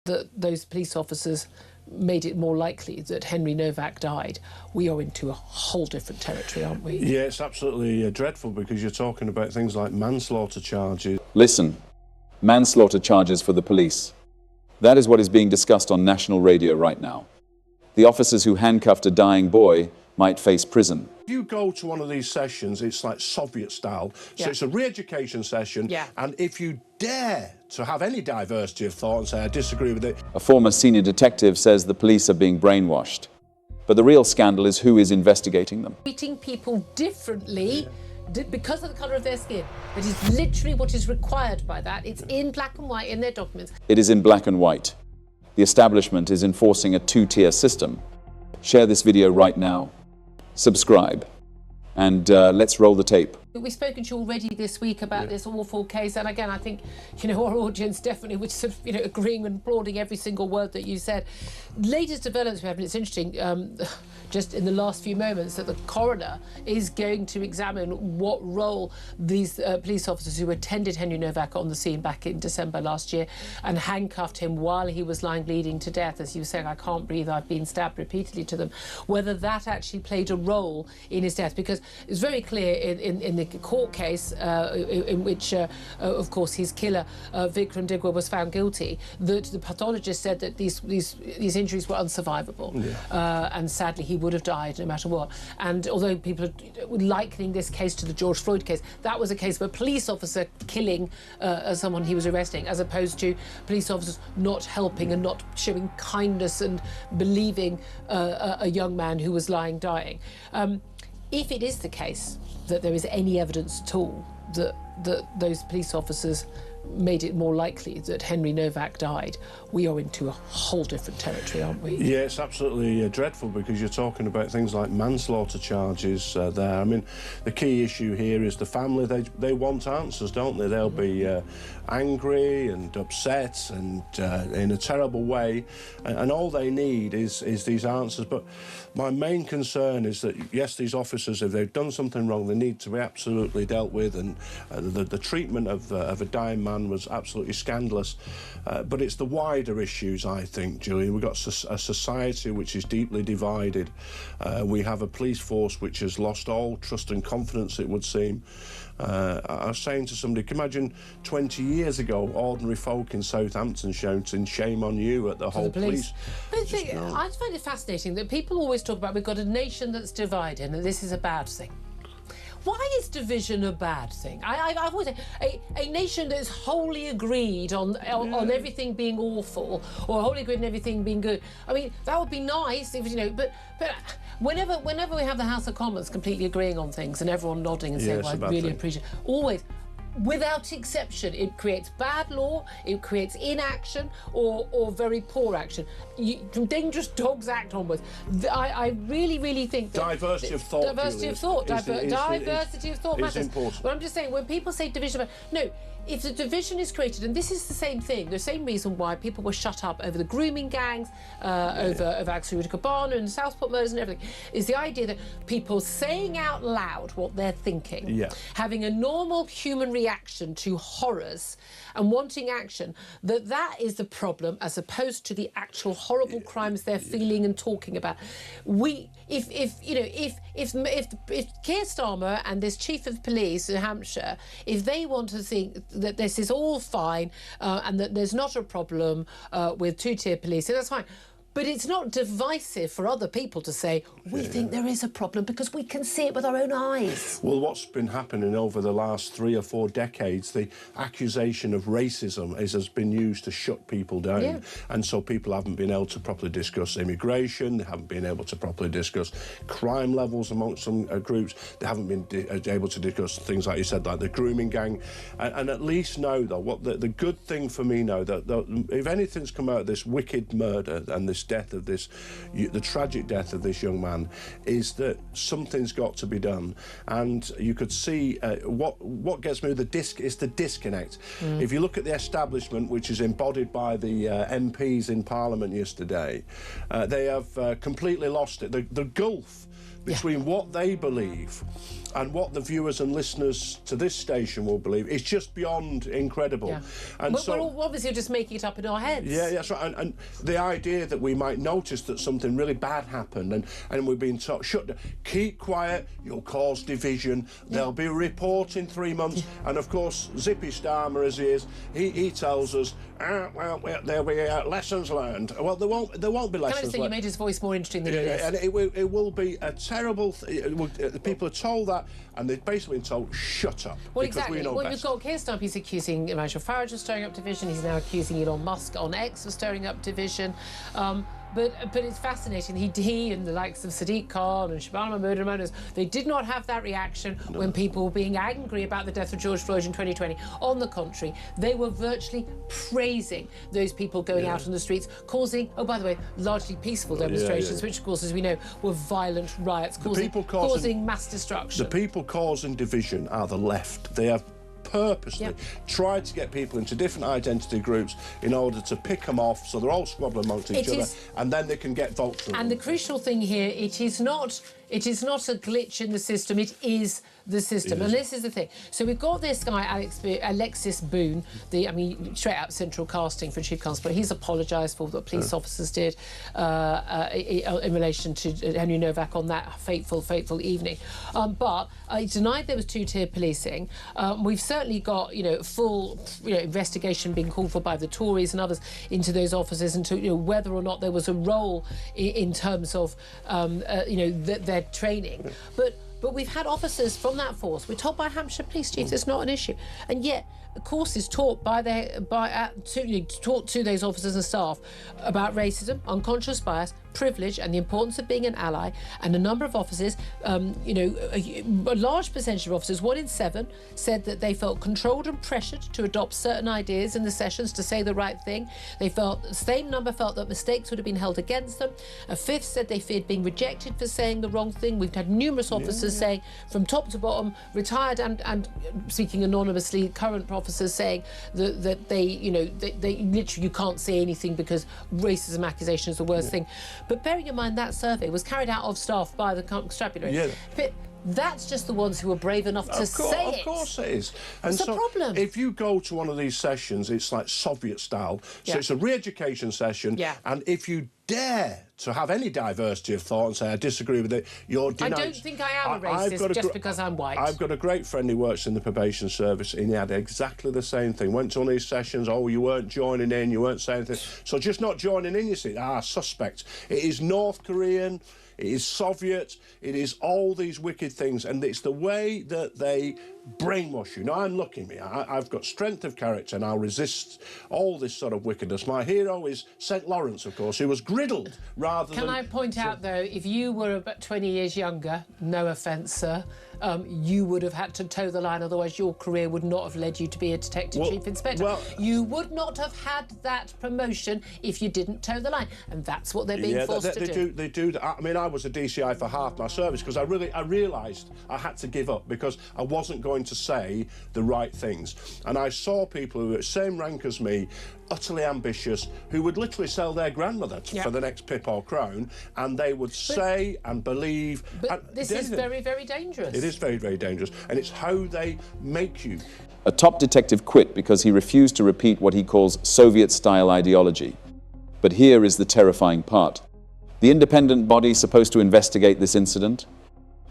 that those police officers made it more likely that Henry Nowak died, we are into a whole different territory, aren't we? Yeah, it's absolutely dreadful, because you're talking about things like manslaughter charges. Listen, manslaughter charges for the police. That is what is being discussed on national radio right now. The officers who handcuffed a dying boy might face prison. If you go to one of these sessions, it's like Soviet style. So it's a re-education session. Yeah. And if you dare to have any diversity of thought and say, I disagree with it. A former senior detective says the police are being brainwashed. But the real scandal is who is investigating them. Treating people differently because of the colour of their skin. That is literally what is required by that. It's in black and white in their documents. It is in black and white. The establishment is enforcing a two-tier system. Share this video right now. Subscribe. And let's roll the tape. We've spoken to you already this week about this awful case, and again, I think, our audience definitely would sort of, agreeing and applauding every single word that you said. Latest developments we have, and it's interesting, just in the last few moments, that the coroner is going to examine what role these police officers who attended Henry Nowak on the scene back in December last year and handcuffed him while he was lying bleeding to death, as he was saying, I can't breathe, I've been stabbed repeatedly to them, whether that actually played a role in his death, because it's very clear in the court case in which, of course, his killer, Vikram Digwa, was found guilty, that the pathologist said that these injuries were unsurvivable. And sadly, he would have died no matter what. And although people are likening this case to the George Floyd case, that was a case of a police officer killing someone he was arresting, as opposed to police officers not helping and not showing kindness and believing a young man who was lying dying. If it is the case that there is any evidence at all that those police officers made it more likely that Henry Nowak died, we are into a whole different territory, aren't we? Yeah, it's absolutely dreadful, because you're talking about things like manslaughter charges there. I mean, the key issue here is the family. They want answers, don't they? They'll be angry and upset and in a terrible way, and all they need is these answers. But my main concern is that, yes, these officers, if they've done something wrong, they need to be absolutely dealt with, and the treatment of a dying man was absolutely scandalous. But it's the wider issues, I think, Julian. We've got a society which is deeply divided. We have a police force which has lost all trust and confidence, it would seem. I was saying to somebody, can you imagine 20 years ago, ordinary folk in Southampton shouting shame on you at the whole police. I find it fascinating that people always talk about we've got a nation that's divided and this is a bad thing. Why is division a bad thing? I've always said a nation that is wholly agreed on everything being awful, or wholly agreed on everything being good. I mean, that would be nice if but whenever we have the House of Commons completely agreeing on things and everyone nodding and saying, well, I really appreciate it, always, without exception, it creates bad law, it creates inaction or very poor action. From Dangerous Dogs Act onwards, I really, really think that diversity of thought. Diversity of thought. Diversity of thought matters. Important. But I'm just saying, when people say division, no. If the division is created, and this is the same thing, the same reason why people were shut up over the grooming gangs, over Axel Cabana and the Southport murders and everything, is the idea that people saying out loud what they're thinking, having a normal human reaction to horrors and wanting action, that is the problem, as opposed to the actual horrible crimes they're feeling and talking about. If Keir Starmer and this chief of police in Hampshire, if they want to think that this is all fine and that there's not a problem with two-tier policing, that's fine. But it's not divisive for other people to say, we think there is a problem because we can see it with our own eyes. Well, what's been happening over the last 3 or 4 decades, the accusation of racism has been used to shut people down. Yeah. And so people haven't been able to properly discuss immigration, they haven't been able to properly discuss crime levels amongst some groups, they haven't been able to discuss things like you said, like the grooming gang. And at least now, though, what the good thing for me now, that if anything's come out of this wicked murder and this death of this, the tragic death of this young man, is that something's got to be done. And you could see what gets me with the disconnect. If you look at the establishment, which is embodied by the MPs in Parliament yesterday, they have completely lost it. The gulf between what they believe and what the viewers and listeners to this station will believe is just beyond incredible. Yeah. And we're all obviously just making it up in our heads. Yeah, that's right. And the idea that we might notice that something really bad happened and we're being told, shut down, keep quiet, you'll cause division, there'll be a report in 3 months. And of course, Zippy Starmer as he is, he tells us, well, there'll be lessons learned. Well, there won't be lessons Can I just say learned. you made his voice more interesting than it is? And it will be a terrible people are told that, and they've basically been told, shut up. Well, because exactly. We know Well, best. you've got Keir Starmer, he's accusing Nigel Farage of stirring up division. He's now accusing Elon Musk on X of stirring up division. But it's fascinating. He and the likes of Sadiq Khan and Shabana Mahmood and others, they did not have that reaction when people were being angry about the death of George Floyd in 2020. On the contrary, they were virtually praising those people going out on the streets, causing, oh, by the way, largely peaceful demonstrations, which, of course, as we know, were violent riots, causing mass destruction. The people causing division are the left. They have purposely tried to get people into different identity groups in order to pick them off so they're all squabbling amongst each other, and then they can get votes from them. And the crucial thing here, it is not a glitch in the system, it is the system. And this is the thing. So we've got this guy, Alexis Boone, straight out central casting for Chief Constable. He's apologised for what police officers did in relation to Henry Nowak on that fateful evening. But he denied there was two-tier policing. We've certainly got, full, investigation being called for by the Tories and others into those officers, into whether or not there was a role in terms of, their training. But we've had officers from that force. We're told by Hampshire Police Chiefs it's not an issue, and yet a course is taught taught to those officers and staff about racism, unconscious bias, privilege, and the importance of being an ally. And a number of officers, a large percentage of officers, 1 in 7, said that they felt controlled and pressured to adopt certain ideas in the sessions to say the right thing. The same number felt that mistakes would have been held against them. A fifth said they feared being rejected for saying the wrong thing. We've had numerous officers saying, from top to bottom, retired and speaking anonymously, current officers saying that they literally, you can't say anything because racism accusation is the worst thing. But bearing in mind that survey was carried out of staff by the constabulary. Yeah. But that's just the ones who were brave enough to say it. Of course it is. And it's a problem. If you go to one of these sessions, it's like Soviet style. So it's a re-education session. Yeah. And if you dare to have any diversity of thought and say, I disagree with it, you're denounced. I don't think I am a racist just because I'm white. I've got a great friend who works in the probation service, and he had exactly the same thing. Went to one of these sessions, you weren't joining in, you weren't saying anything. So just not joining in, you see, suspect. It is North Korean, it is Soviet, it is all these wicked things, and it's the way that they brainwash you. Now, I'm lucky, I've got strength of character and I'll resist all this sort of wickedness. My hero is St. Lawrence, of course, who was griddled rather than... Can I point out, though, if you were about 20 years younger, no offence, sir, you would have had to toe the line, otherwise your career would not have led you to be a detective chief inspector. You would not have had that promotion if you didn't toe the line, and that's what they're being forced to do. They do that. I mean, I was a DCI for half my service because I realised I had to give up because I wasn't going to say the right things. And I saw people who were the same rank as me, utterly ambitious, who would literally sell their grandmother for the next pip or crown, and they would say and believe... But this is very, very dangerous. It is very, very dangerous, and it's how they make you. A top detective quit because he refused to repeat what he calls Soviet-style ideology. But here is the terrifying part. The independent body supposed to investigate this incident,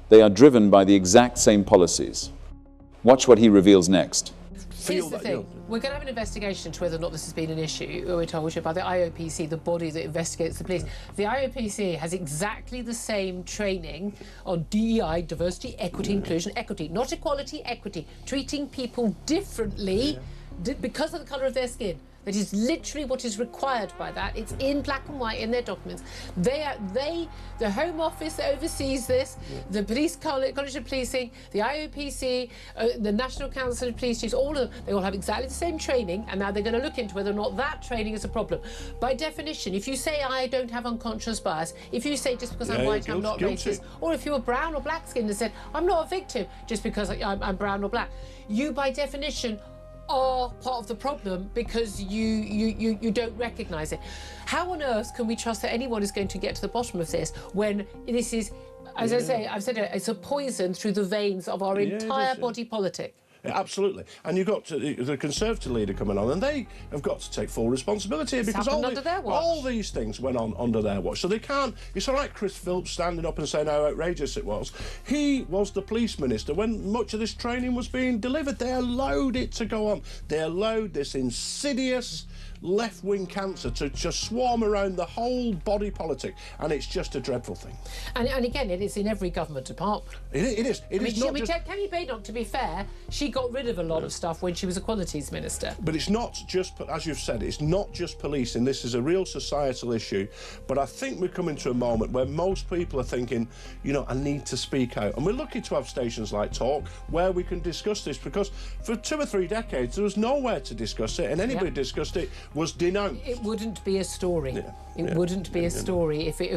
they are driven by the exact same policies. Watch what he reveals next. Here's the thing. We're going to have an investigation into whether or not this has been an issue, we're told, by the IOPC, the body that investigates the police. The IOPC has exactly the same training on DEI, diversity, equity, inclusion, equity, not equality, equity, treating people differently because of the colour of their skin. That is literally what is required by that. It's in black and white in their documents. The Home Office oversees this, the College of Policing, the IOPC, the National Council of Police Chiefs, all of them, they all have exactly the same training, and now they're going to look into whether or not that training is a problem. By definition, if you say I don't have unconscious bias, if you say just because I'm white I'm not racist, or if you're brown or black skinned and said I'm not a victim just because I'm brown or black, you by definition are part of the problem because you don't recognise it. How on earth can we trust that anyone is going to get to the bottom of this when this is As I say, I've said it's a poison through the veins of our entire body politic. Yeah, absolutely. And you've got the Conservative leader coming on, and they have got to take full responsibility because all these things went on under their watch. So they can't. It's all right, Chris Philps standing up and saying how outrageous it was. He was the police minister when much of this training was being delivered. They allowed it to go on. They allowed this insidious left-wing cancer to just swarm around the whole body politic, and it's just a dreadful thing. And again, it is in every government department. It is. Kemi Badenoch, to be fair, she got rid of a lot of stuff when she was Equalities Minister. But it's not just, as you've said, it's not just policing. This is a real societal issue. But I think we're coming to a moment where most people are thinking, you know, I need to speak out. And we're lucky to have stations like Talk where we can discuss this, because for 2 or 3 decades there was nowhere to discuss it, and anybody discussed it was denounced. It wouldn't be a story. It wouldn't be a story if it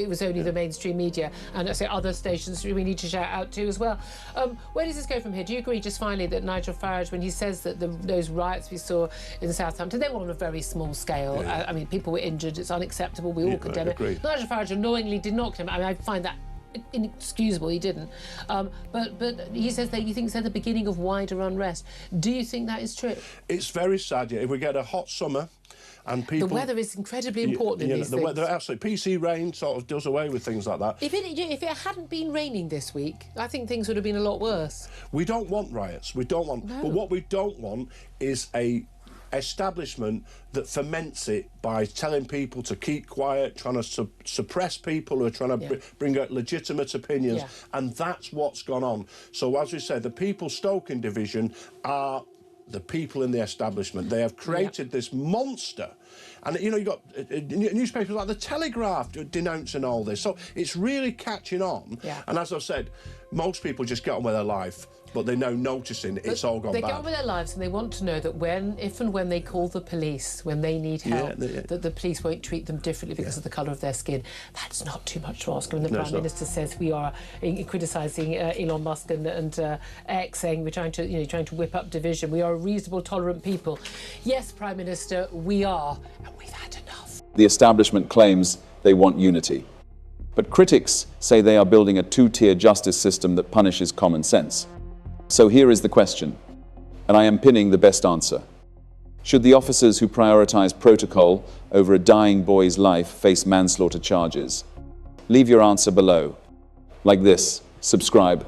was only the mainstream media, and I say other stations we need to shout out to as well. Where does this go from here? Do you agree, just finally, that Nigel Farage, when he says that those riots we saw in Southampton, they were on a very small scale. I mean, people were injured. It's unacceptable. We all condemn it. Nigel Farage annoyingly did not condemn it. I mean, I find that inexcusable. He didn't. But he says that he thinks they're the beginning of wider unrest. Do you think that is true? It's very sad. If we get a hot summer and people... The weather is incredibly important in these things. Weather, absolutely. PC rain sort of does away with things like that. If it hadn't been raining this week, I think things would have been a lot worse. We don't want riots. We don't want... No. But what we don't want is a establishment that foments it by telling people to keep quiet, trying to suppress people who are trying to bring out legitimate opinions, and that's what's gone on. So as we said, the people stoking division are the people in the establishment. They have created this monster. And, you know, you've got newspapers like The Telegraph denouncing all this. So it's really catching on. And as I've said, most people just get on with their life, but they're now noticing it's all gone bad. They get on with their lives, and they want to know that if and when they call the police, when they need help, that the police won't treat them differently because of the colour of their skin. That's not too much to ask. When the Prime Minister says we are criticising Elon Musk and X, saying we're trying to whip up division, we are a reasonable, tolerant people. Yes, Prime Minister, we are, and we've had enough. The establishment claims they want unity. But critics say they are building a two-tier justice system that punishes common sense. So here is the question, and I am pinning the best answer. Should the officers who prioritise protocol over a dying boy's life face manslaughter charges? Leave your answer below. Like this, subscribe.